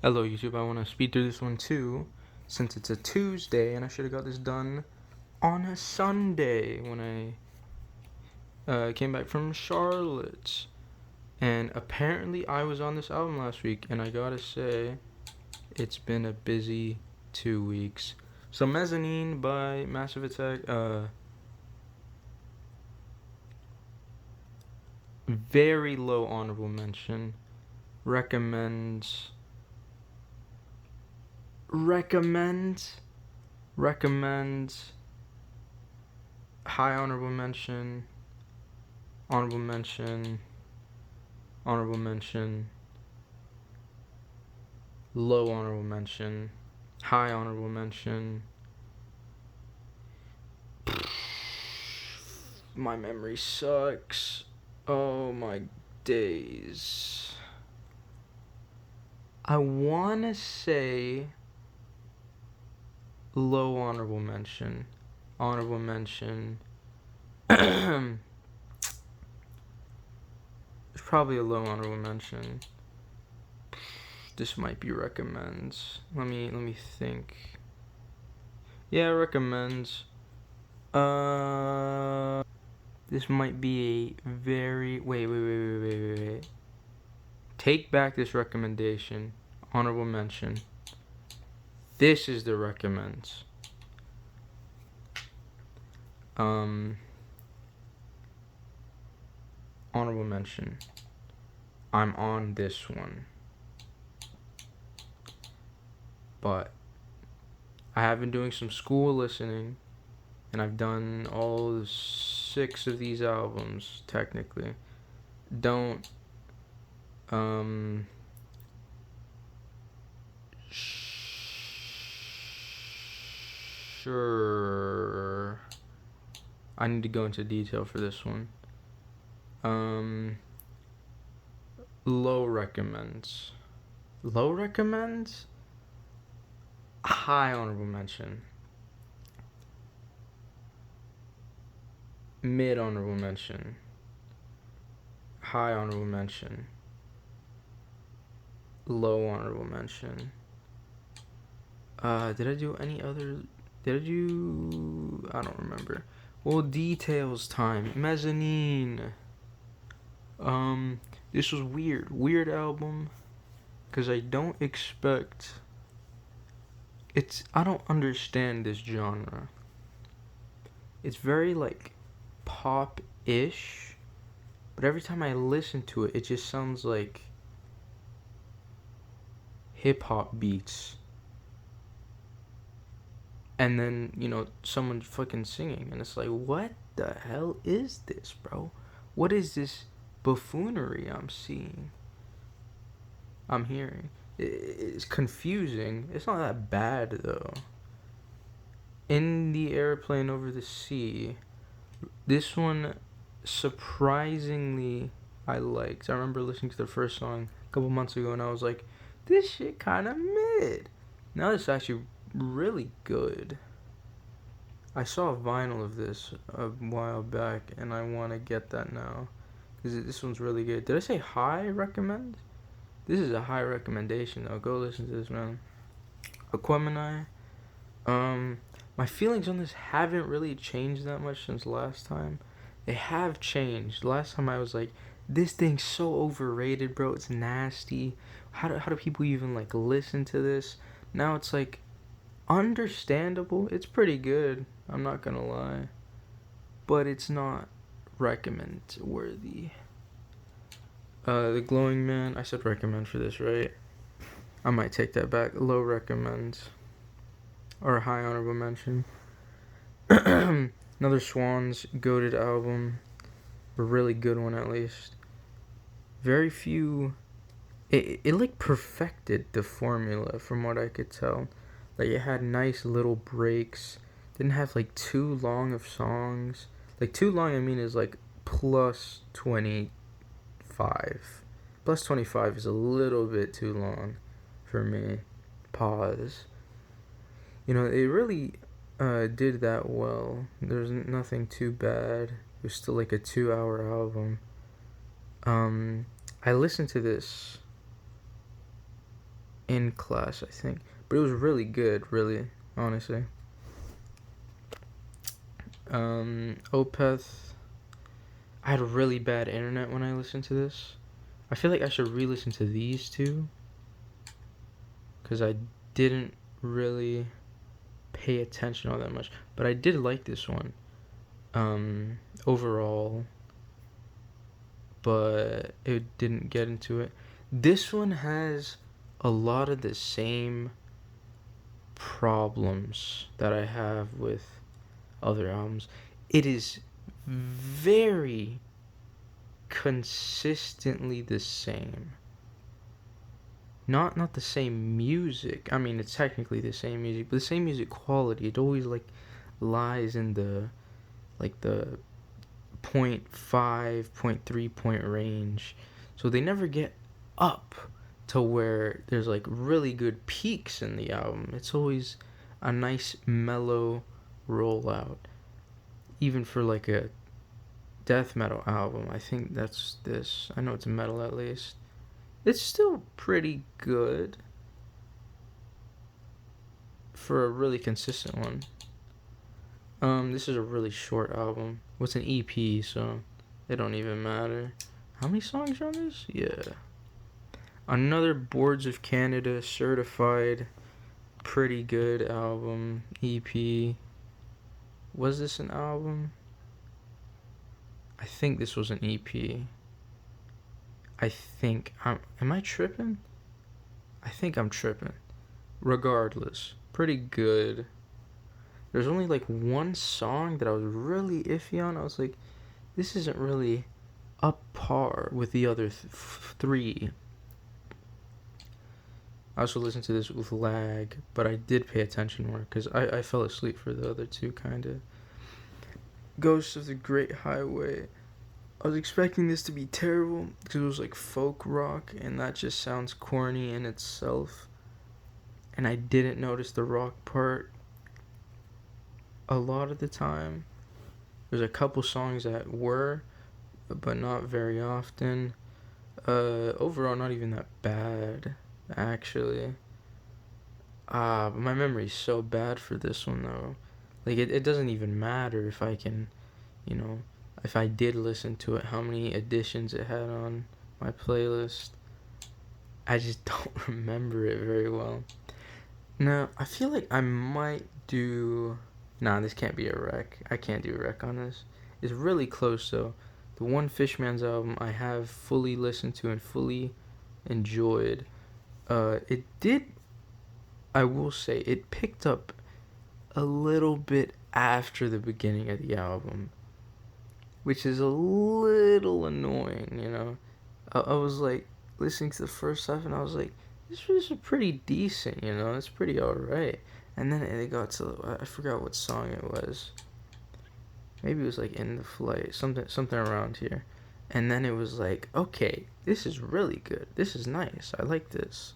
Hello YouTube, I want to speed through this one too, since it's a Tuesday and I should have got this done on a Sunday when I came back from Charlotte. And apparently I was on this album last week, and I gotta say, it's been a busy 2 weeks. So Mezzanine by Massive Attack, very low honorable mention. Recommend high honorable mention, honorable mention, honorable mention, low honorable mention, high honorable mention. My memory sucks. Oh my days. I wanna say low honorable mention. Honorable mention. It's probably a low honorable mention. This might be recommends. Let me think. Yeah, recommends. This might be a very wait. Take back this recommendation. Honorable mention. This is the recommends. Honorable mention. I'm on this one. But I have been doing some school listening, and I've done all 6 of these albums technically. Don't sure. I need to go into detail for this one. Low recommends. Low recommends? High honorable mention. Mid honorable mention. High honorable mention. Low honorable mention. Did I do any other? Did I do? I don't remember. Well, details time. Mezzanine. This was weird. Weird album. Because I don't expect. I don't understand this genre. It's very like pop-ish. But every time I listen to it, it just sounds like hip-hop beats. And then, someone fucking singing. And it's like, what the hell is this, bro? What is this buffoonery I'm hearing? It's confusing. It's not that bad, though. In the Airplane Over the Sea. This one, surprisingly, I liked. I remember listening to the first song a couple months ago, and I was like, this shit kind of mid. Now it's actually really good. I saw a vinyl of this a while back, and I want to get that now, because this one's really good. Did I say high recommend? This is a high recommendation, though. Go listen to this, man. Aquemini. My feelings on this haven't really changed that much since last time. They have changed. Last time I was like, this thing's so overrated, bro. It's nasty. How do people even like listen to this? Now it's like understandable. It's pretty good. I'm not gonna lie, but it's not recommend worthy. The Glowing Man. I said recommend for this, right? I might take that back. Low recommend. Or high honorable mention. Another Swans goated album. A really good one, at least. Very few. It like perfected the formula from what I could tell. Like it had nice little breaks. Didn't have like too long of songs. Like too long, I mean, is like plus 25. Plus 25 is a little bit too long for me. Pause. It really did that well. There's nothing too bad. It was still like a 2-hour album. I listened to this in class, I think. But it was really good, really, honestly. Opeth. I had really bad internet when I listened to this. I feel like I should re-listen to these two, because I didn't really pay attention all that much. But I did like this one, overall, but it didn't get into it. This one has a lot of the same problems that I have with other albums. It is very consistently the same. Not the same music. I mean, it's technically the same music, but the same music quality. It always like lies in the like the 0.5, 0.3 point range. So they never get up to where there's like really good peaks in the album. It's always a nice mellow rollout. Even for like a death metal album, I think that's this. I know it's metal at least. It's still pretty good for a really consistent one. This is a really short album. What's an EP, so it don't even matter. How many songs are on this? Yeah. Another Boards of Canada certified pretty good album. EP. Was this an album? I think this was an EP. I think am I tripping? I think I'm tripping. Regardless, pretty good. There's only like one song that I was really iffy on. I was like, this isn't really up par with the other three. I also listened to this with lag, but I did pay attention more because I fell asleep for the other two, kind of. Ghosts of the Great Highway. I was expecting this to be terrible because it was like folk rock, and that just sounds corny in itself. And I didn't notice the rock part a lot of the time. There's a couple songs that were, but not very often. Overall, not even that bad, actually. But my memory's so bad for this one, though. Like, it doesn't even matter if I can, if I did listen to it, how many editions it had on my playlist. I just don't remember it very well. Now, I feel like I might do... Nah, this can't be a rec. I can't do a rec on this. It's really close, though. The One Fishman's album I have fully listened to and fully enjoyed. It did... I will say, it picked up a little bit after the beginning of the album, which is a little annoying, I was like listening to the first stuff and I was like, this was pretty decent, it's pretty alright. And then it got to, I forgot what song it was. Maybe it was like In the Flight, something around here. And then it was like, okay, this is really good. This is nice. I like this.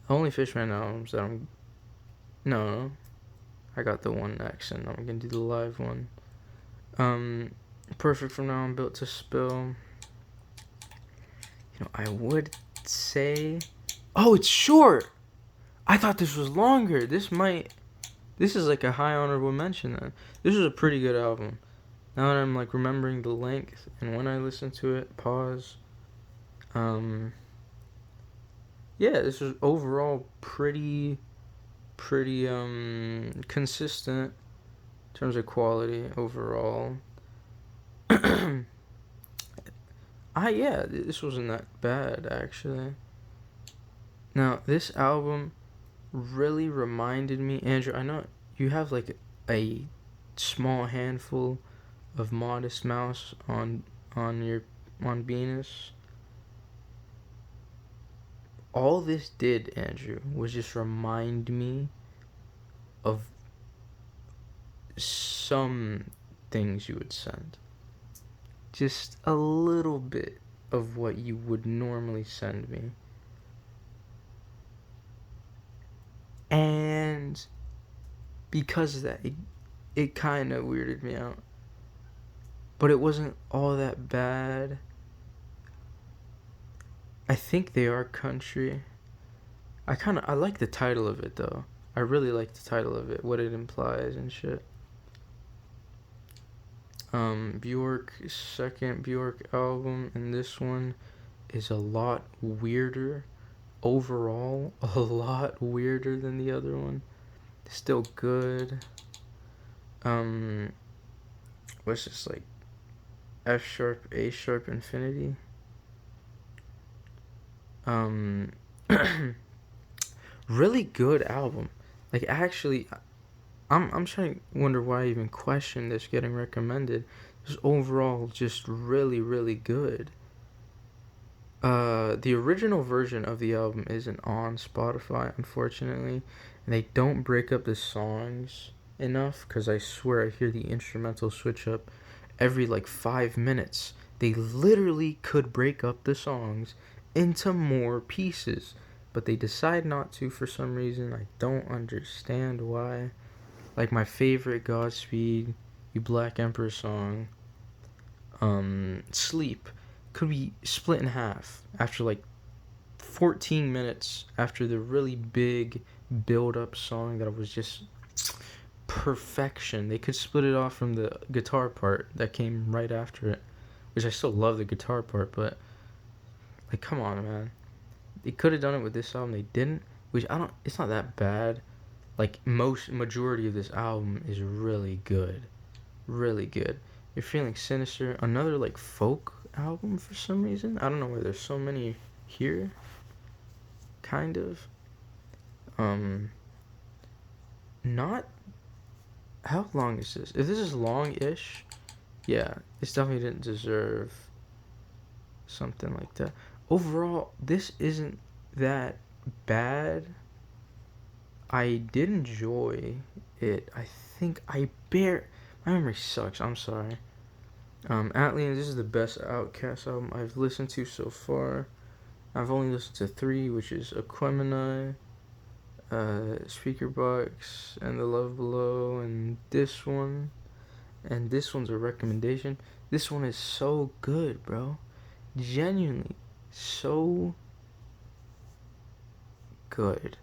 Only Fishman albums that no, I got the one next, and I'm gonna do the live one. Perfect From Now On, Built to Spill. I would say... Oh, it's short! I thought this was longer. This is like a high honorable mention then. This was a pretty good album. Now that I'm like remembering the length, and when I listen to it, pause. Yeah, this was overall pretty consistent in terms of quality overall. This wasn't that bad actually. Now this album really reminded me, Andrew, I know you have like a small handful of Modest Mouse on Venus. All this did, Andrew, was just remind me of some things you would send. Just a little bit of what you would normally send me. And because of that, it kind of weirded me out. But it wasn't all that bad. I think they are country. I like the title of it though. I really like the title of it, what it implies and shit. Bjork's second Bjork album, and this one is a lot weirder. Overall, a lot weirder than the other one. Still good. What's this, like F sharp, A sharp, infinity? Really good album. Like, actually, I'm trying to wonder why I even questioned this getting recommended. It's overall just really, really good. The original version of the album isn't on Spotify, unfortunately, and they don't break up the songs enough, because I swear I hear the instrumental switch up every like 5 minutes. They literally could break up the songs into more pieces, but they decide not to for some reason. I don't understand why. Like my favorite Godspeed You Black Emperor song, Sleep, could be split in half after like 14 minutes after the really big build up song that was just perfection. They could split it off from the guitar part that came right after it, which I still love the guitar part, but like, come on, man. They could have done it with this album. They didn't, which I don't. It's not that bad. Like, majority of this album is really good, really good. You're Feeling Sinister, another like folk album for some reason. I don't know why there's so many here. Kind of. Not. How long is this? If this is long-ish, yeah, this definitely didn't deserve something like that. Overall, this isn't that bad. I did enjoy it. I think my memory sucks. I'm sorry. Atlian, this is the best Outkast album I've listened to so far. I've only listened to 3, which is Aquemini, Speaker Box, and The Love Below, and this one. And this one's a recommendation. This one is so good, bro. Genuinely, so good.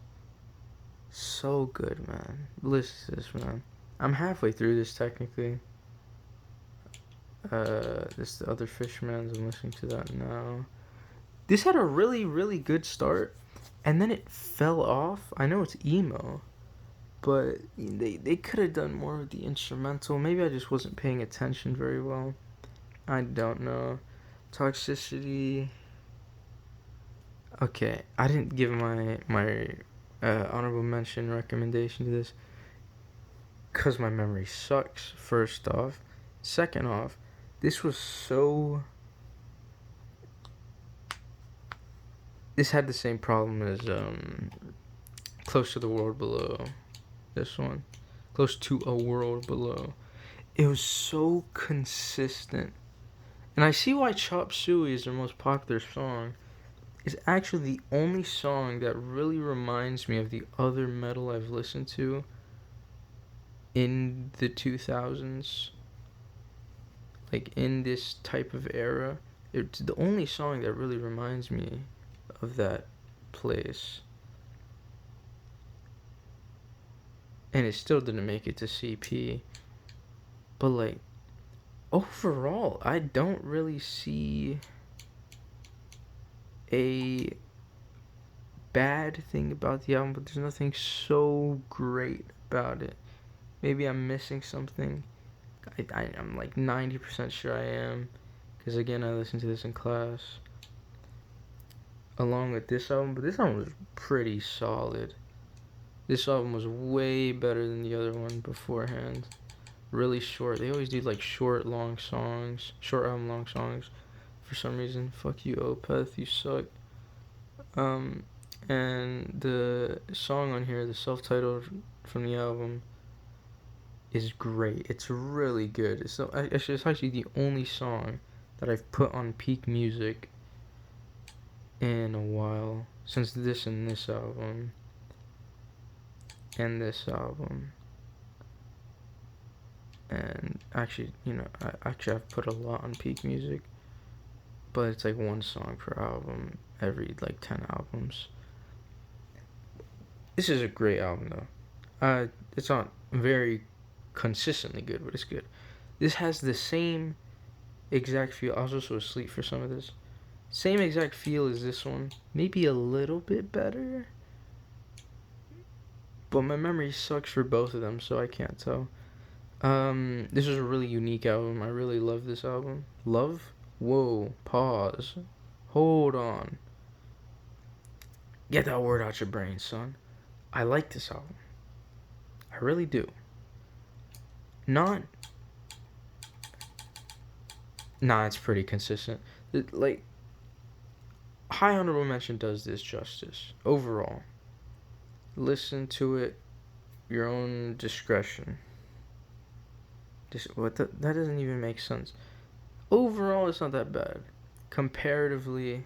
So good, man. Listen to this, man. I'm halfway through this, technically. This the Other Fishmans. I'm listening to that now. This had a really, really good start, and then it fell off. I know it's emo, but they could have done more with the instrumental. Maybe I just wasn't paying attention very well. I don't know. Toxicity. Okay, I didn't give my honorable mention recommendation to this because my memory sucks, first off. Second off, this had the same problem as Close to the World Below. This one, Close to a World Below. It was so consistent, and I see why Chop Suey is their most popular song. It's actually the only song that really reminds me of the other metal I've listened to in the 2000s, like in this type of era. It's the only song that really reminds me of that place. And it still didn't make it to CP. But like, overall, I don't really see a bad thing about the album, but there's nothing so great about it. Maybe I'm missing something. I'm like 90% sure I am, because again, I listened to this in class along with this album, but this album was pretty solid. This album was way better than the other one beforehand. Really short. They always do like short album, long songs for some reason. Fuck you, Opeth, you suck. And the song on here, the self-titled from the album, is great. It's really good. It's actually the only song that I've put on peak music in a while, since this and this album and this album. And actually, I've put a lot on peak music, but it's like one song per album every like 10 albums. This is a great album though. It's not very consistently good, but it's good. This has the same exact feel. I was also asleep for some of this. Same exact feel as this one. Maybe a little bit better. But my memory sucks for both of them, so I can't tell. This is a really unique album. I really love this album. Love? Whoa, pause. Hold on. Get that word out your brain, son. I like this album. I really do. Not. Nah, it's pretty consistent. Like, High Honorable Mention does this justice. Overall. Listen to it, your own discretion. That doesn't even make sense. Overall, it's not that bad. Comparatively,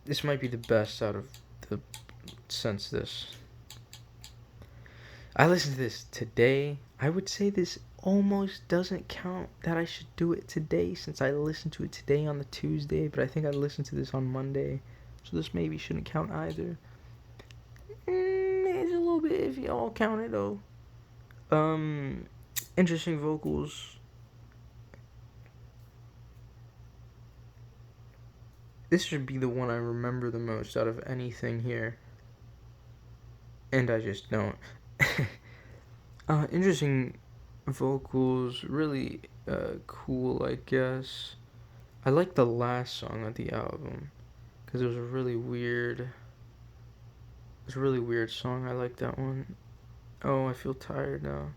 this might be the best out of the since this. I listened to this today. I would say this almost doesn't count that I should do it today since I listened to it today on the Tuesday, but I think I listened to this on Monday, so this maybe shouldn't count either. It's a little bit iffy. I'll count it though. Interesting vocals. This should be the one I remember the most out of anything here. And I just don't. Interesting vocals. Really cool, I guess. I like the last song of the album. Because it was a really weird... It's a really weird song. I like that one. Oh, I feel tired now.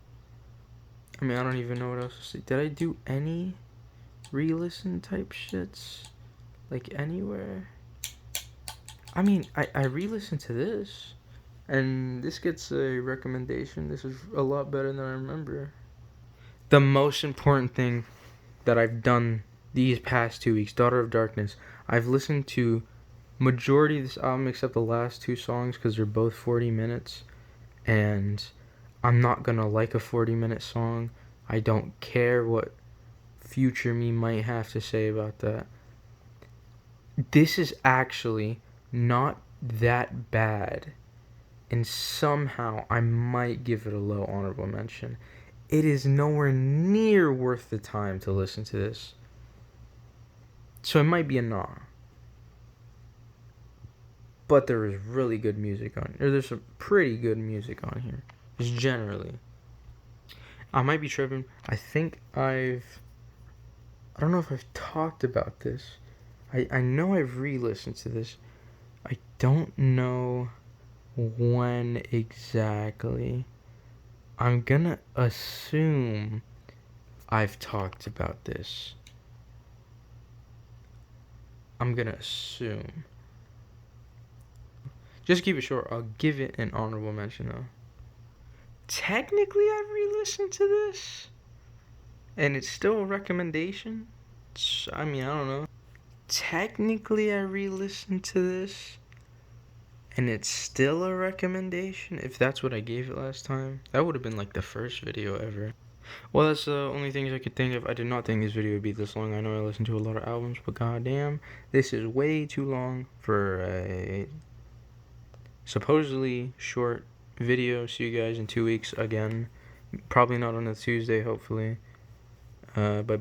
I mean, I don't even know what else to say. Did I do any re-listen type shits? Like, anywhere? I mean, I re-listened to this. And this gets a recommendation. This is a lot better than I remember. The most important thing that I've done these past 2 weeks, Daughter of Darkness, I've listened to majority of this album except the last two songs because they're both 40 minutes. And I'm not gonna like a 40-minute song. I don't care what future me might have to say about that. This is actually not that bad. And somehow I might give it a low honorable mention. It is nowhere near worth the time to listen to this. So it might be a nah. But there is really good music on here. There's some pretty good music on here. Just generally. I might be tripping. I think I don't know if I've talked about this. I know I've re-listened to this. I don't know when exactly. I'm gonna assume I've talked about this. I'm gonna assume. Just keep it short. I'll give it an honorable mention though. Technically, I've re-listened to this, and it's still a recommendation. I mean, I don't know. Technically, I re-listened to this, and it's still a recommendation. If that's what I gave it last time, that would have been like the first video ever. Well, that's the only things I could think of. I did not think this video would be this long. I know I listened to a lot of albums, but goddamn, this is way too long for a supposedly short video. See you guys in 2 weeks again. Probably not on a Tuesday, hopefully. Bye bye.